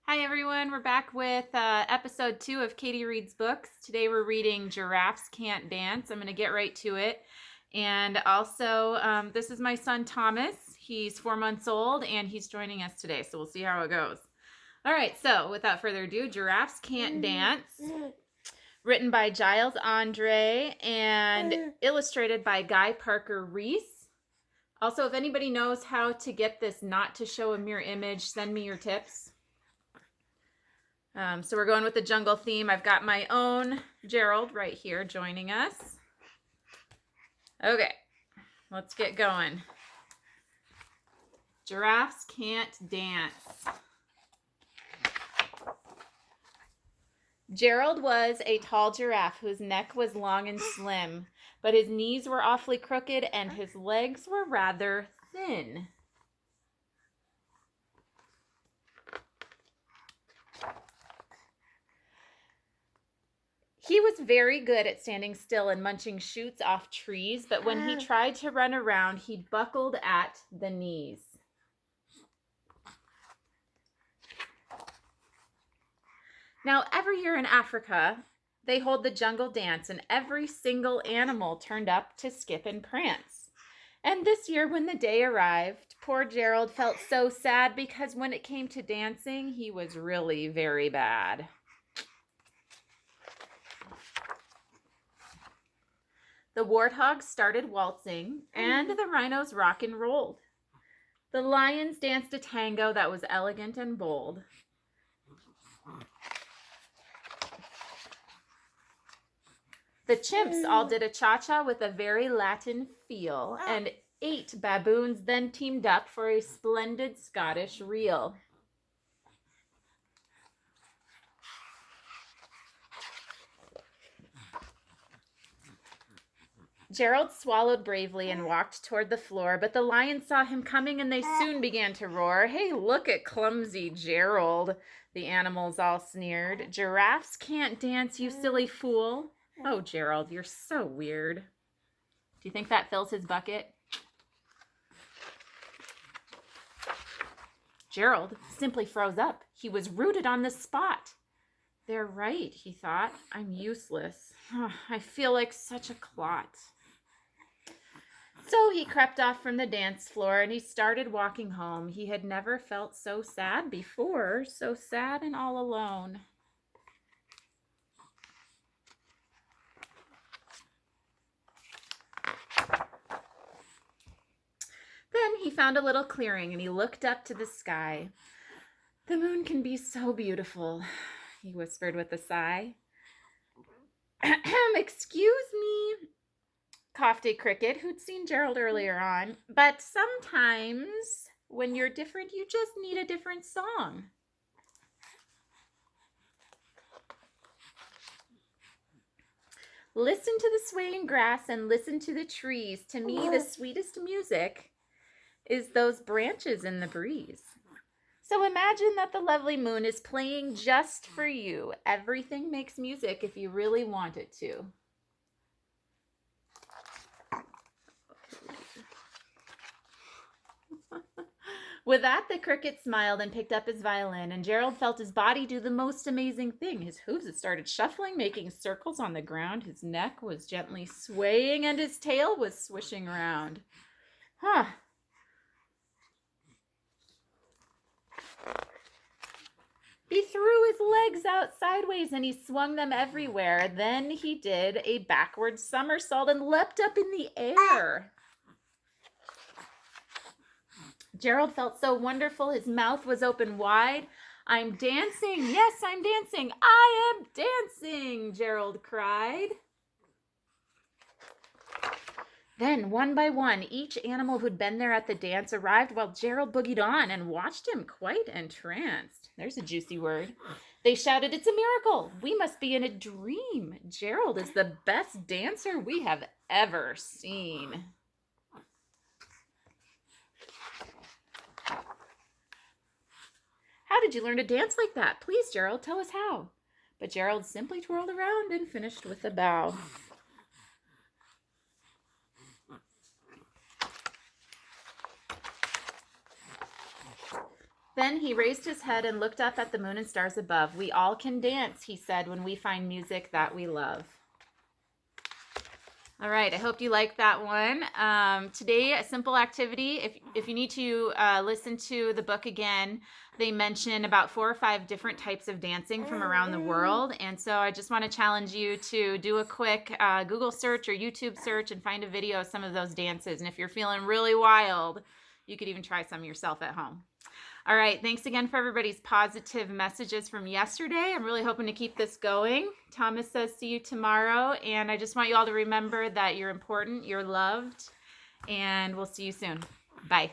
Hi everyone, we're back with episode 2 of Katie Reads Books. Today we're reading Giraffes Can't Dance. I'm going to get right to it. And also, this is my son Thomas. He's 4 months old and he's joining us today, so we'll see how it goes. All right, so without further ado, Giraffes Can't Dance. Written by Giles Andre and illustrated by Guy Parker Reese. Also, if anybody knows how to get this not to show a mirror image, send me your tips. So we're going with the jungle theme. I've got my own Gerald right here joining us. Okay, let's get going. Giraffes Can't Dance. Gerald was a tall giraffe whose neck was long and slim, but his knees were awfully crooked and his legs were rather thin. He was very good at standing still and munching shoots off trees, but when he tried to run around, he buckled at the knees. Now, every year in Africa, they hold the jungle dance, and every single animal turned up to skip and prance. And this year, when the day arrived, poor Gerald felt so sad because when it came to dancing, he was really very bad. The warthogs started waltzing, and the rhinos rock and rolled. The lions danced a tango that was elegant and bold. The chimps all did a cha-cha with a very Latin feel, and 8 baboons then teamed up for a splendid Scottish reel. Gerald swallowed bravely and walked toward the floor, but the lions saw him coming and they soon began to roar. "Hey, look at clumsy Gerald," the animals all sneered. "Giraffes can't dance, you silly fool." "Oh, Gerald, you're so weird." Do you think that fills his bucket? Gerald simply froze up. He was rooted on the spot. "They're right," he thought. "I'm useless. I feel like such a clot." So he crept off from the dance floor and he started walking home. He had never felt so sad before, so sad and all alone. Then he found a little clearing and he looked up to the sky. "The moon can be so beautiful," he whispered with a sigh. "Excuse me," coughed a cricket who'd seen Gerald earlier on, "but sometimes when you're different, you just need a different song." "Listen to the swaying grass and listen to the trees. To me, the sweetest music is those branches in the breeze. So imagine that the lovely moon is playing just for you. Everything makes music if you really want it to." With that, the cricket smiled and picked up his violin, and Gerald felt his body do the most amazing thing. His hooves started shuffling, making circles on the ground. His neck was gently swaying, and his tail was swishing around. He threw his legs out sideways and he swung them everywhere. Then he did a backward somersault and leapt up in the air. Gerald felt so wonderful, his mouth was open wide. "I'm dancing, yes, I'm dancing, I am dancing," Gerald cried. Then, one by one, each animal who'd been there at the dance arrived while Gerald boogied on and watched him quite entranced. There's a juicy word. They shouted, "It's a miracle! We must be in a dream! Gerald is the best dancer we have ever seen." "How did you learn to dance like that? Please, Gerald, tell us how." But Gerald simply twirled around and finished with a bow. Then he raised his head and looked up at the moon and stars above. We all can dance, he said, when we find music that we love. All right, I hope you like that one. Today, a simple activity. If you need to listen to the book again, they mention about 4 or 5 different types of dancing from around the world. And so I just want to challenge you to do a quick Google search or YouTube search and find a video of some of those dances. And if you're feeling really wild, you could even try some yourself at home. All right, thanks again for everybody's positive messages from yesterday. I'm really hoping to keep this going. Thomas says see you tomorrow, and I just want you all to remember that you're important, you're loved, and we'll see you soon. Bye.